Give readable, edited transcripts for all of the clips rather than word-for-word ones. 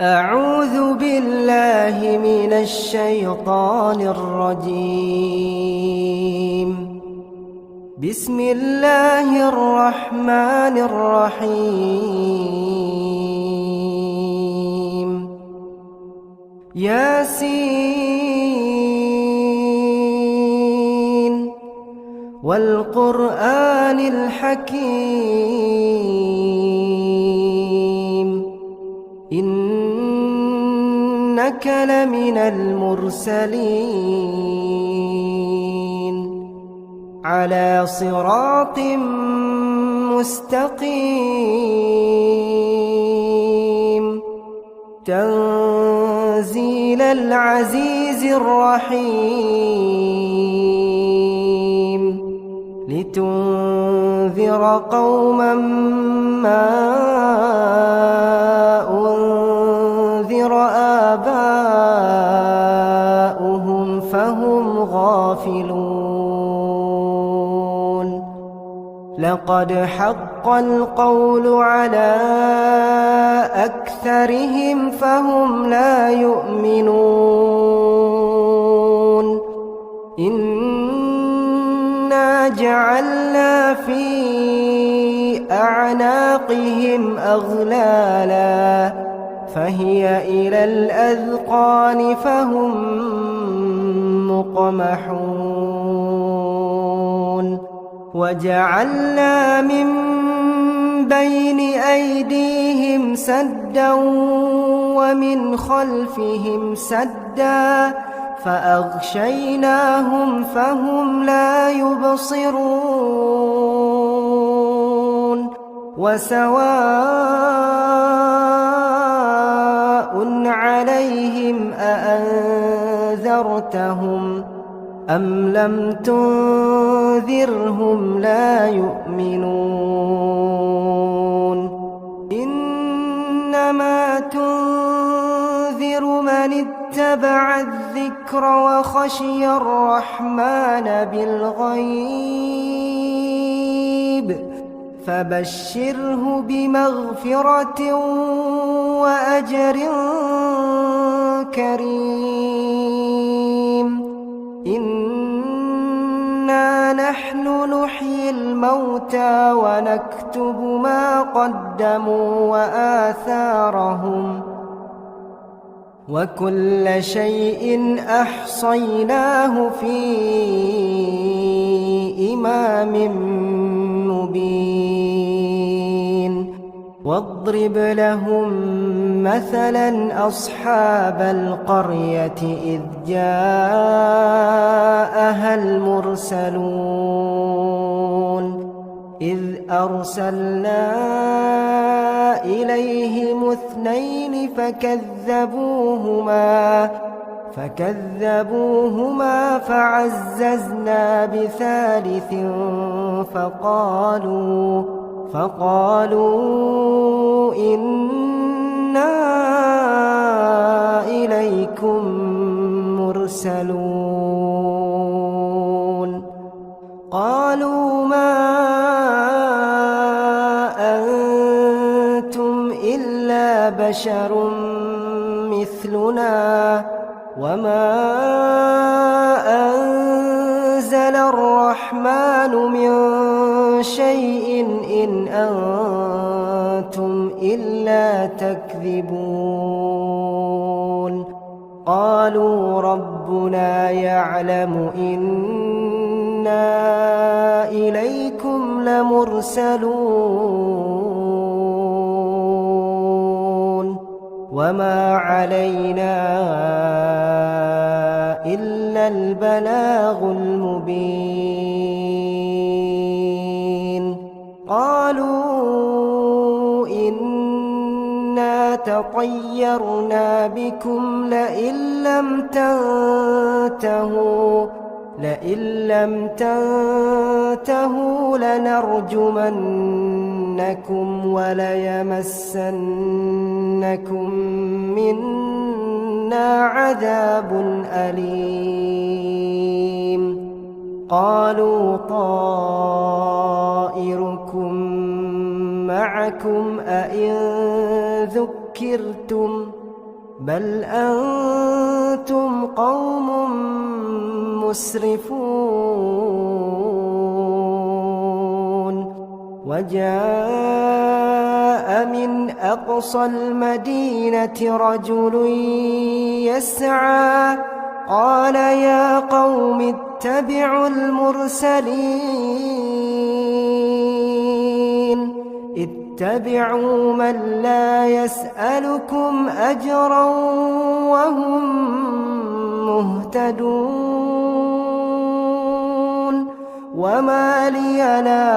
أعوذ بالله من الشيطان الرجيم. بسم الله الرحمن الرحيم. ياسين والقرآن الحكيم إنك لمن المرسلين على صراط مستقيم تنزيل العزيز الرحيم لتنذر قوما ما أنذر آباؤهم فهم غافلون. لقد حق القول على أكثرهم فهم لا يؤمنون. إنا جعلنا في أعناقهم أغلالا فهي إلى الأذقان فهم مقمحون. وجعلنا من بين أيديهم سدا ومن خلفهم سدا فأغشيناهم فهم لا يبصرون. وسواء عليهم أأنذرتهم أم لم تنذرهم لا يؤمنون. إنما تنذر من اتبع الذكر وخشي الرحمن بالغيب فبشره بمغفرة وأجر كريم. إنا نحن نحيي الموتى ونكتب ما قدموا وآثارهم وكل شيء أحصيناه في إمام مبين. واضرب لهم مثلا أصحاب القرية إذ جاءها المرسلون إذ أرسلنا إليهم اثنين فكذبوهما فعززنا بثالث فقالوا إنا إليكم مرسلون. قالوا ما أنتم إلا بشر مثلنا وما أنزل الرحمن من شيء إن أنتم إلا تكذبون. قالوا ربنا يعلم إنا إليكم لمرسلون وما علينا إلا البلاغ المبين. قالوا إنا تطيرنا بكم لئن لم تنتهوا لنرجمنكم وليمسنكم منا عذاب أليم. قالوا طائركم معكم أئن ذكرتم بل أنتم قوم مسرفون وجاء من أقصى المدينة رجل يسعى قال يا قوم اتبعوا المرسلين اتبعوا من لا يسألكم أجرا وهم مهتدون وما لي لا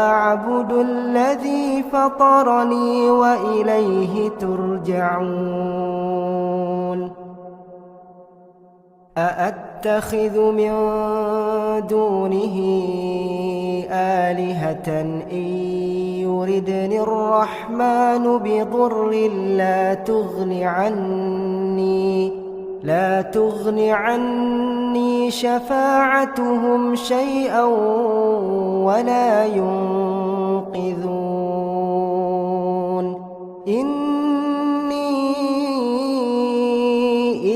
أعبد الذي فطرني وإليه ترجعون أأتخذ من دونه آلهة إن يردني الرحمن بضر لا تغن عني شفاعتهم شيئا ولا ينقذون إني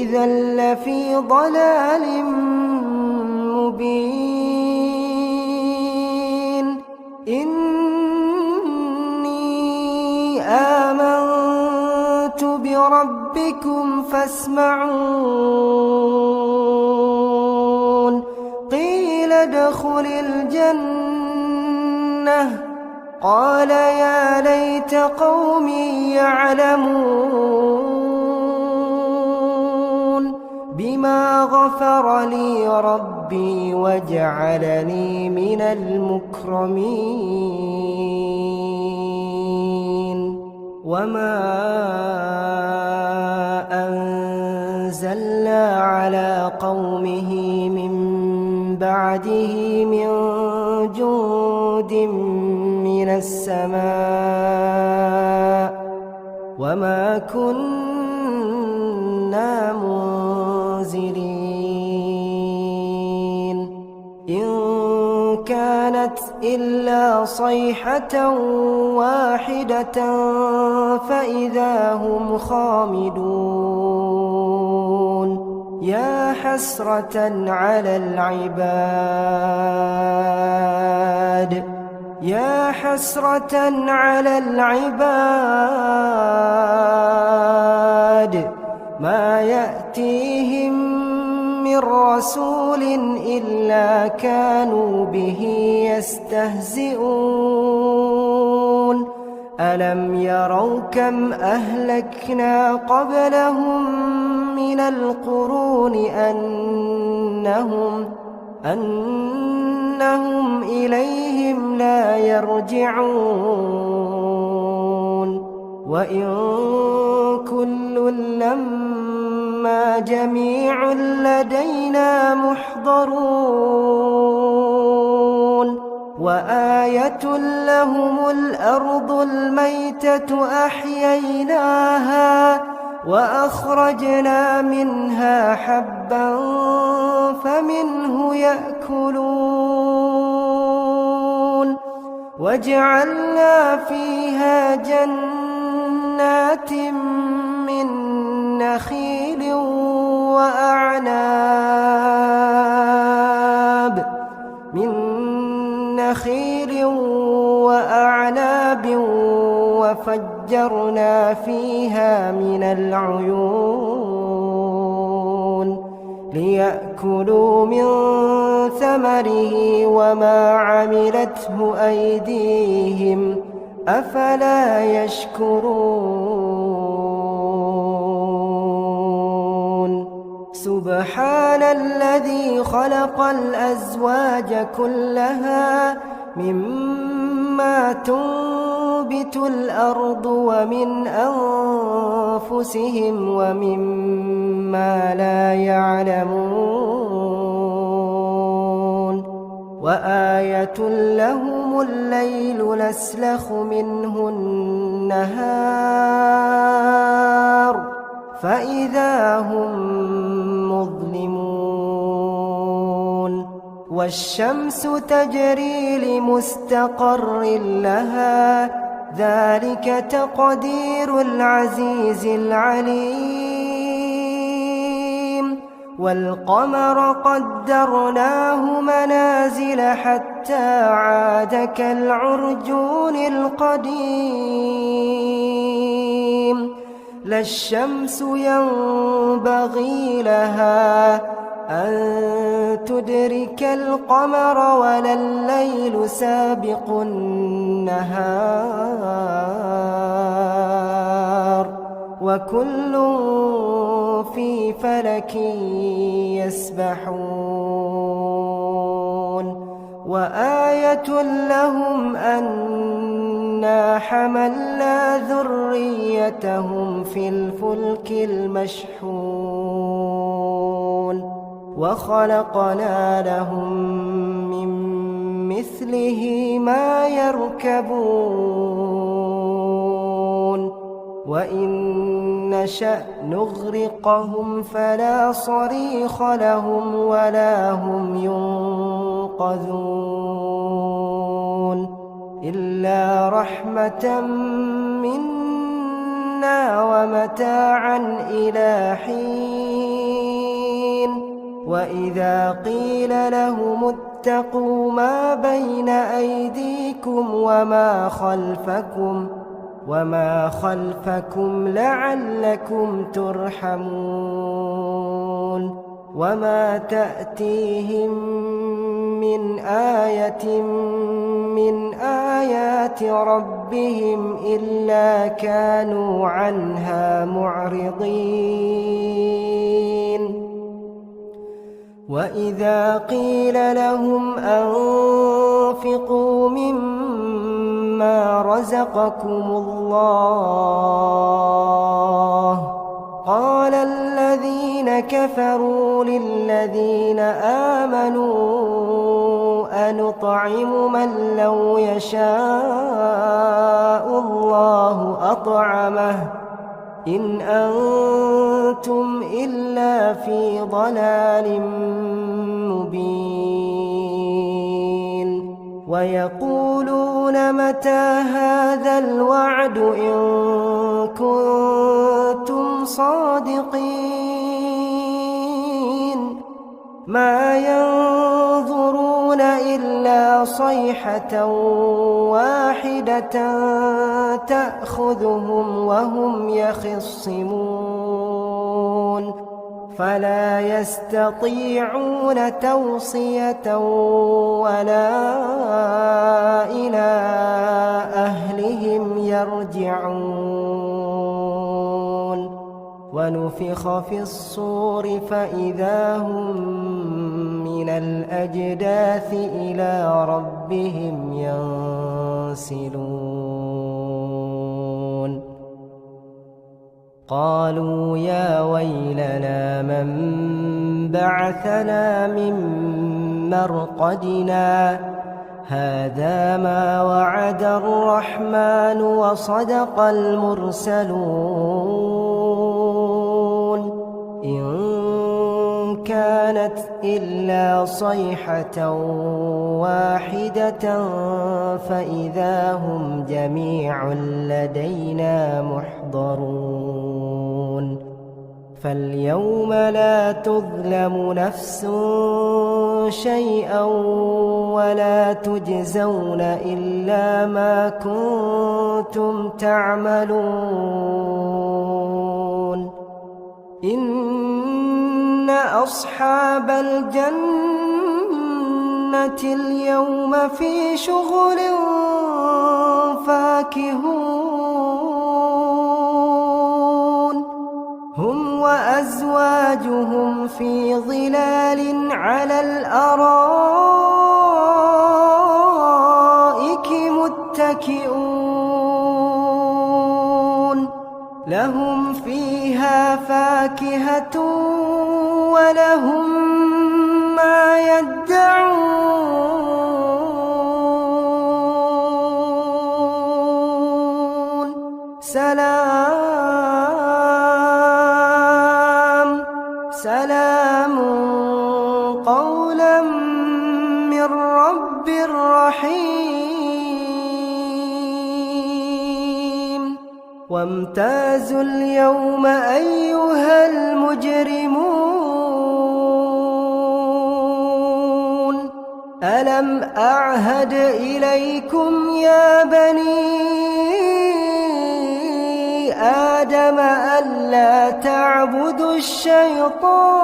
إذا لفي ضلال مبين إني آمنت بربكم فاسمعون قيل ادخل الجنة قال يا ليت قومي يعلمون بما غفر لي ربي وجعلني من المكرمين وما أنزلنا على قومه من بعده من جند من السماء وما كنا منزلين إن كانت إلا صيحة واحدة فإذا هم خامدون يا حسرة على العباد ما يأتيهم من رسول إلا كانوا به يستهزئون ألم يروا كم أهلكنا قبلهم من القرون أنهم إليهم لا يرجعون وإن كل لما جميع لدينا محضرون وآية لهم الأرض الميتة أحييناها وأخرجنا منها حبا فمنه يأكلون وجعلنا فيها جنات من نخيل وأعناب وفجرنا فيها من العيون ليأكلوا من ثمره وما عملته أيديهم أفلا يشكرون سبحان الذي خلق الأزواج كلها مما تنبت الأرض ومن أنفسهم ومما لا يعلمون وآية لهم الليل نسلخ منه النهار فإذا هم مظلمون والشمس تجري لمستقر لها ذلك تقدير العزيز العليم والقمر قدرناه منازل حتى عاد كالعرجون القديم لا الشمس ينبغي لها أن تدرك القمر ولا الليل سابق النهار وكل في فلك يسبحون وآية لهم أنا حملنا ذريتهم في الفلك المشحون وخلقنا لهم من مثله ما يركبون وإن نشأ نغرقهم فلا صريخ لهم ولا هم ينقذون إلا رحمة منا ومتاعا إلى حين وإذا قيل لهم اتقوا ما بين أيديكم وما خلفكم لعلكم ترحمون وما تأتيهم من آية من آيات ربهم إلا كانوا عنها معرضين وإذا قيل لهم أنفقوا مما رزقكم الله قال الذين كفروا للذين آمنوا أنطعم من لو يشاء الله أطعمه إن أنتم إلا في ضلال مبين ويقولون متى هذا الوعد إن كنتم صادقين ما ينظرون إلا صيحة واحدة تأخذهم وهم يخصمون فلا يستطيعون توصية ولا إلى أهلهم يرجعون ونفخ في الصور فإذا هم من الأجداث إلى ربهم ينسلون قالوا يا ويلنا من بعثنا من مرقدنا هذا ما وعد الرحمن وصدق المرسلون إن كانت إلا صيحة واحدة فإذا هم جميع لدينا محضرون فاليوم لا تظلم نفس شيئا ولا تجزون إلا ما كنتم تعملون إن أصحاب الجنة اليوم في شغل فاكهون هم وأزواجهم في ظلال على الأرائك متكئون لهم فيها فاكهة ولهم ما يدعون سلام قولا من رب رحيم وامتازوا اليوم أيها المجرمون ألم أعهد إليكم يا بني آدم ألا تعبدوا الشيطان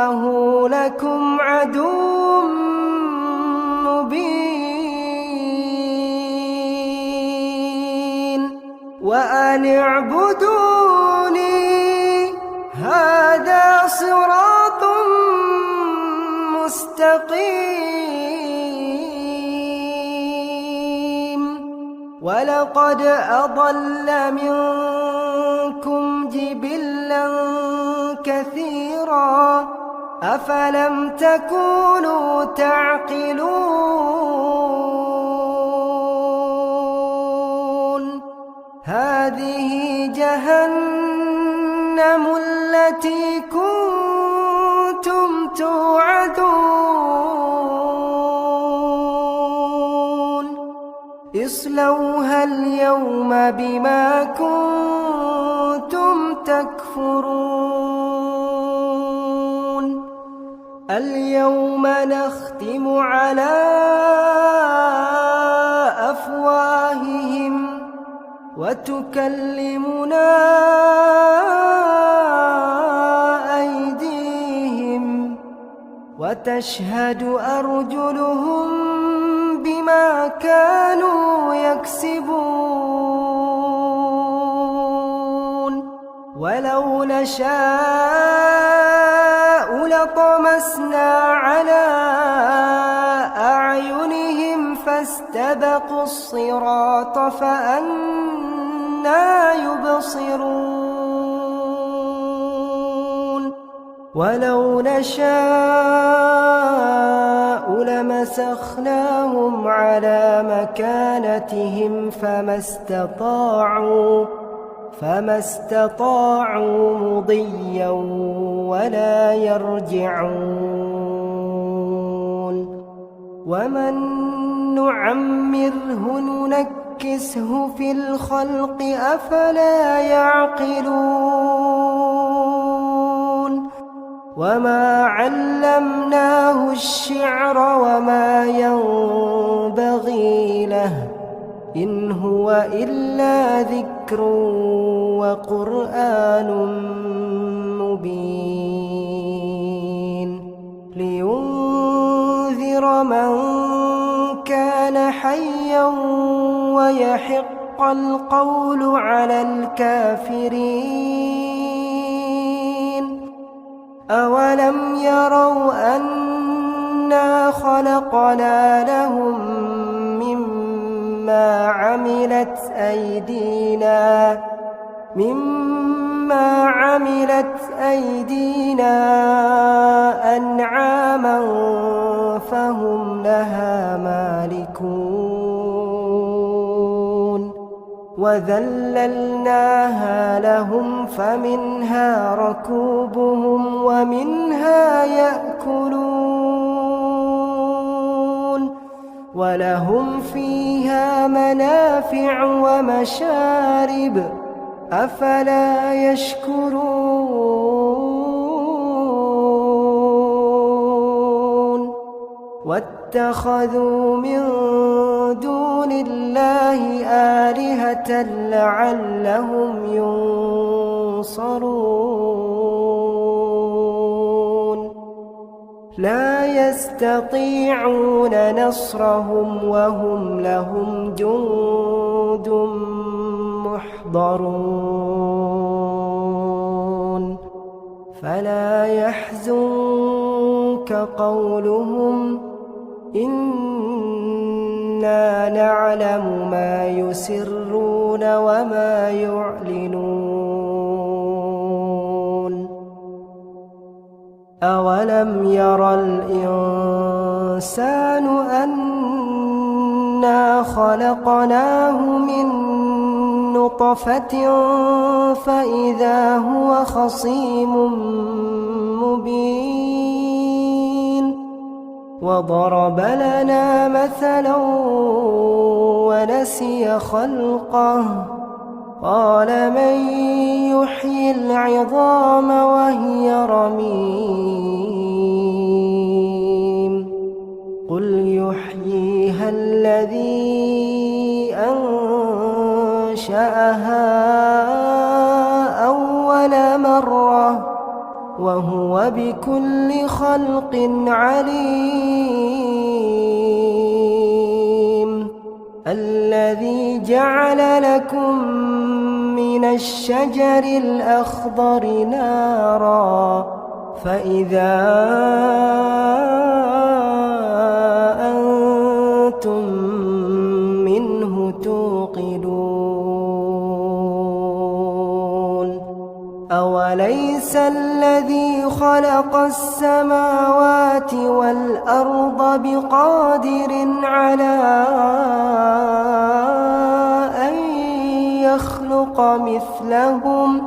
إنه لكم عدو مبين وأن اعبدوني هذا صراط مستقيم ولقد أضل منكم جبلا كثيرا أفلم تكونوا تعقلون هذه جهنم التي كنتم توعدون اصلوها اليوم بما كنتم تكفرون اليوم نختم على أفواههم وتكلمنا أيديهم وتشهد أرجلهم بما كانوا يكسبون ولو نشاء لطمسنا على أعينهم فاستبقوا الصراط فأنى يبصرون ولو نشاء لمسخناهم على مكانتهم فما استطاعوا مضيا ولا يرجعون ومن نعمره ننكسه في الخلق أفلا يعقلون وما علمناه الشعر وما ينبغي له إن هو إلا ذكر وقرآن مبين لينذر من كان حيا ويحق القول على الكافرين أولم يروا أنا خلقنا لهم مما عملت أيدينا أنعاما فهم لها مالكون وذللناها لهم فمنها ركوبهم ومنها يأكلون ولهم فيها منافع ومشارب أفلا يشكرون واتخذوا من دون الله آلهة لعلهم ينصرون لا يستطيعون نصرهم وهم لهم جند محضرون فلا يحزنك قولهم إنا نعلم ما يسرون وما يعلنون أولم ير الإنسان أنا إنا خلقناه من نطفة فإذا هو خصيم مبين وضرب لنا مثلا ونسي خلقه قال من يحيي العظام وهي رميم قل يحييها الذي أنشأها أول مرة وهو بكل خلق عليم الذي جعل لكم من الشجر الأخضر نارا فإذا أنتم منه توقدون أوليس الذي خلق السماوات والأرض بقادر على أن يخلق مثلهم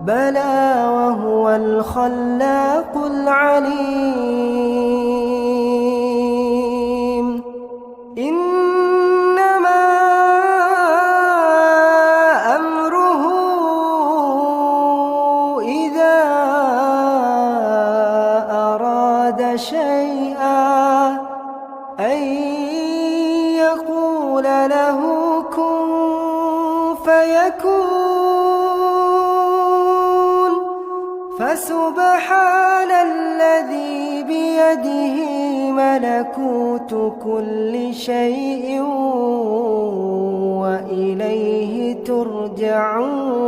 بلى وهو الخلاق العليم إنما أمره إذا أراد شيئا أن يقول له كن فيكون فسبحان الذي بيده ملكوت كل شيء وإليه ترجعون.